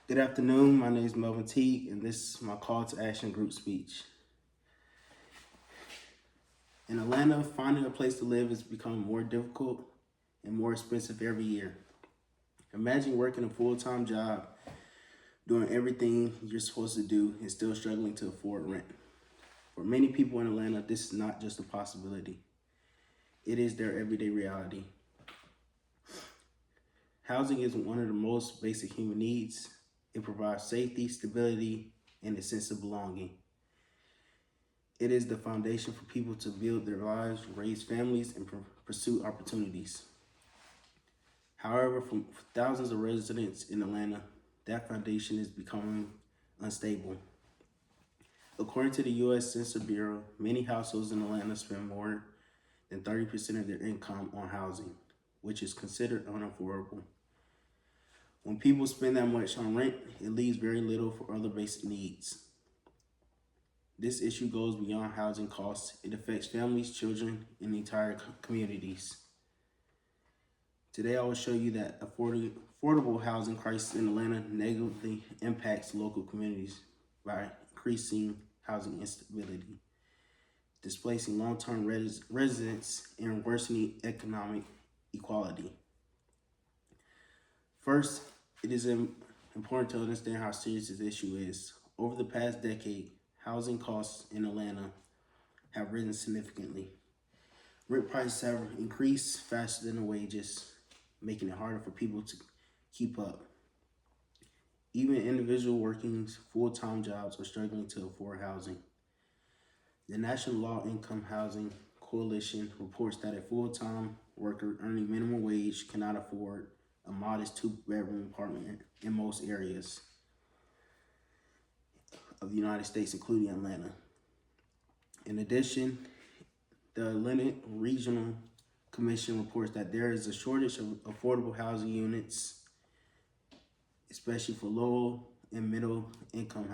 Good afternoon. My name is Melvin Teague, and this is my call to action group speech. In Atlanta, finding a place to live is becoming more difficult and more expensive every year. Imagine working a full-time job, doing everything you're supposed to do, and still struggling to afford rent. For many people in Atlanta, this is not just a possibility. It is their everyday reality. Housing is one of the most basic human needs. It provides safety, stability, and a sense of belonging. It is the foundation for people to build their lives, raise families, and pursue opportunities. However, for thousands of residents in Atlanta, that foundation is becoming unstable. According to the U.S. Census Bureau, many households in Atlanta spend more than 30% of their income on housing, which is considered unaffordable. When people spend that much on rent, it leaves very little for other basic needs. This issue goes beyond housing costs. It affects families, children, and entire communities. Today, I will show you that affordable housing crisis in Atlanta negatively impacts local communities by increasing housing instability, displacing long-term residents, and worsening economic equality. First, it is important to understand how serious this issue is. Over the past decade, housing costs in Atlanta have risen significantly. Rent prices have increased faster than the wages, making it harder for people to keep up. Even individuals working full-time jobs are struggling to afford housing. The National Low Income Housing Coalition reports that a full-time worker earning minimum wage cannot afford a modest two-bedroom apartment in most areas of the United States, including Atlanta. In addition, the Atlanta Regional Commission reports that there is a shortage of affordable housing units, especially for low and middle income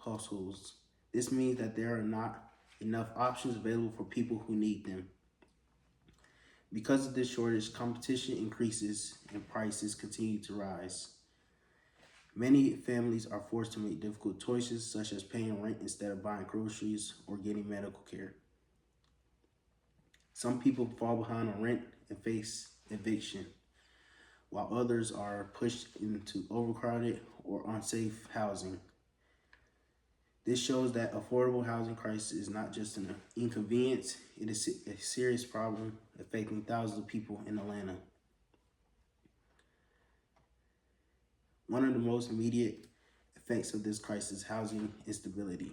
households. This means that there are not enough options available for people who need them. Because of this shortage, competition increases and prices continue to rise. Many families are forced to make difficult choices, such as paying rent instead of buying groceries or getting medical care. Some people fall behind on rent and face eviction, while others are pushed into overcrowded or unsafe housing. This shows that affordable housing crisis is not just an inconvenience, it is a serious problem affecting thousands of people in Atlanta. One of the most immediate effects of this crisis is housing instability.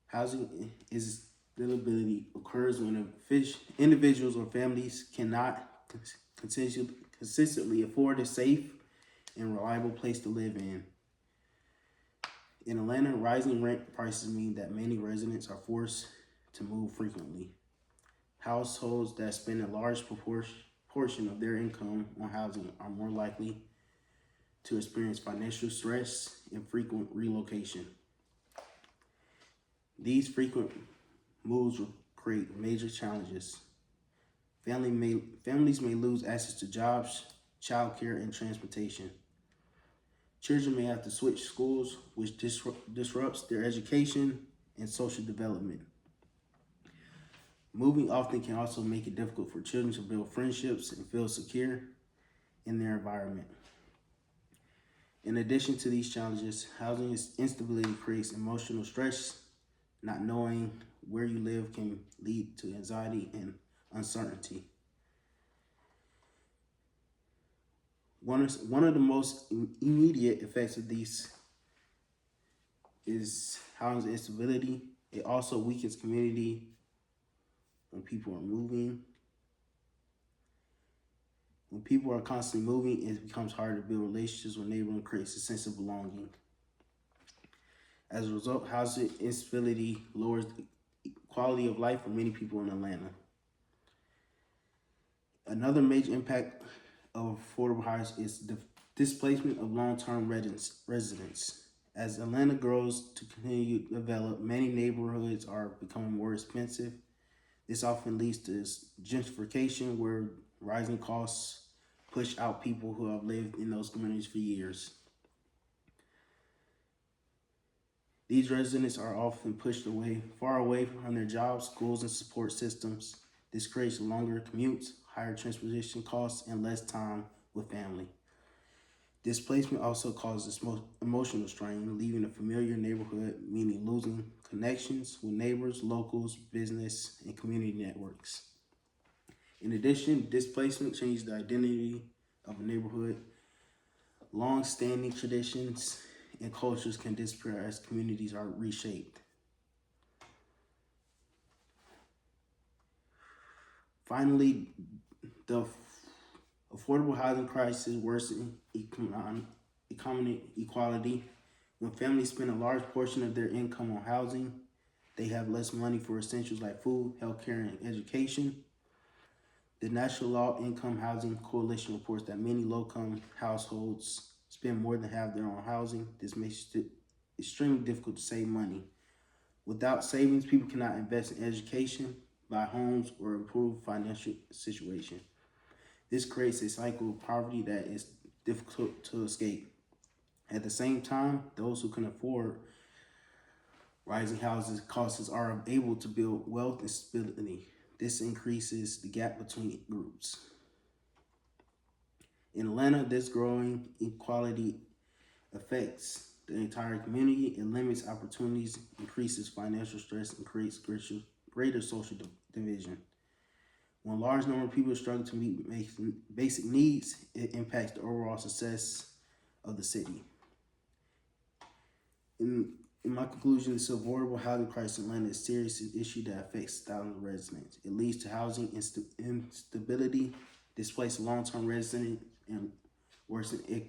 Housing instability occurs when individuals or families cannot consistently afford a safe and reliable place to live in. In Atlanta, rising rent prices mean that many residents are forced to move frequently. Households that spend a large portion of their income on housing are more likely to experience financial stress and frequent relocation. These frequent moves will create major challenges. Families may lose access to jobs, childcare, and transportation. Children may have to switch schools, which disrupts their education and social development. Moving often can also make it difficult for children to build friendships and feel secure in their environment. In addition to these challenges, housing instability creates emotional stress. Not knowing where you live can lead to anxiety and uncertainty. One of the most immediate effects of these is housing instability. It also weakens community when people are moving. When people are constantly moving, it becomes harder to build relationships with neighbors and creates a sense of belonging. As a result, housing instability lowers the quality of life for many people in Atlanta. Another major impact of affordable housing is the displacement of long-term residents. As Atlanta grows to continue to develop, many neighborhoods are becoming more expensive. This often leads to gentrification, where rising costs push out people who have lived in those communities for years. These residents are often pushed far away from their jobs, schools, and support systems. This creates longer commutes, higher transportation costs, and less time with family. Displacement also causes emotional strain, leaving a familiar neighborhood, meaning losing connections with neighbors, locals, business, and community networks. In addition, displacement changes the identity of a neighborhood. Long-standing traditions and cultures can disappear as communities are reshaped. Finally, the affordable housing crisis worsens economic equality. When families spend a large portion of their income on housing, they have less money for essentials like food, healthcare, and education. The National Low Income Housing Coalition reports that many low-income households spend more than half their own housing. This makes it extremely difficult to save money. Without savings, people cannot invest in education, buy homes, or improve financial situation. This creates a cycle of poverty that is difficult to escape. At the same time, those who can afford rising housing costs are able to build wealth and stability. This increases the gap between groups. In Atlanta, this growing inequality affects the entire community. It limits opportunities, increases financial stress, and creates greater social division. When a large number of people struggle to meet basic needs, it impacts the overall success of the city. In my conclusion, the affordable housing crisis in Atlanta is a serious issue that affects thousands of residents. It leads to housing instability, displaces long-term residents, and worsens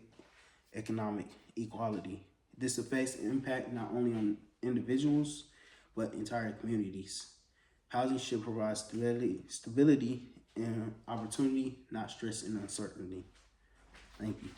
economic equality. This affects impact not only on individuals, but entire communities. Housing should provide stability and opportunity, not stress and uncertainty. Thank you.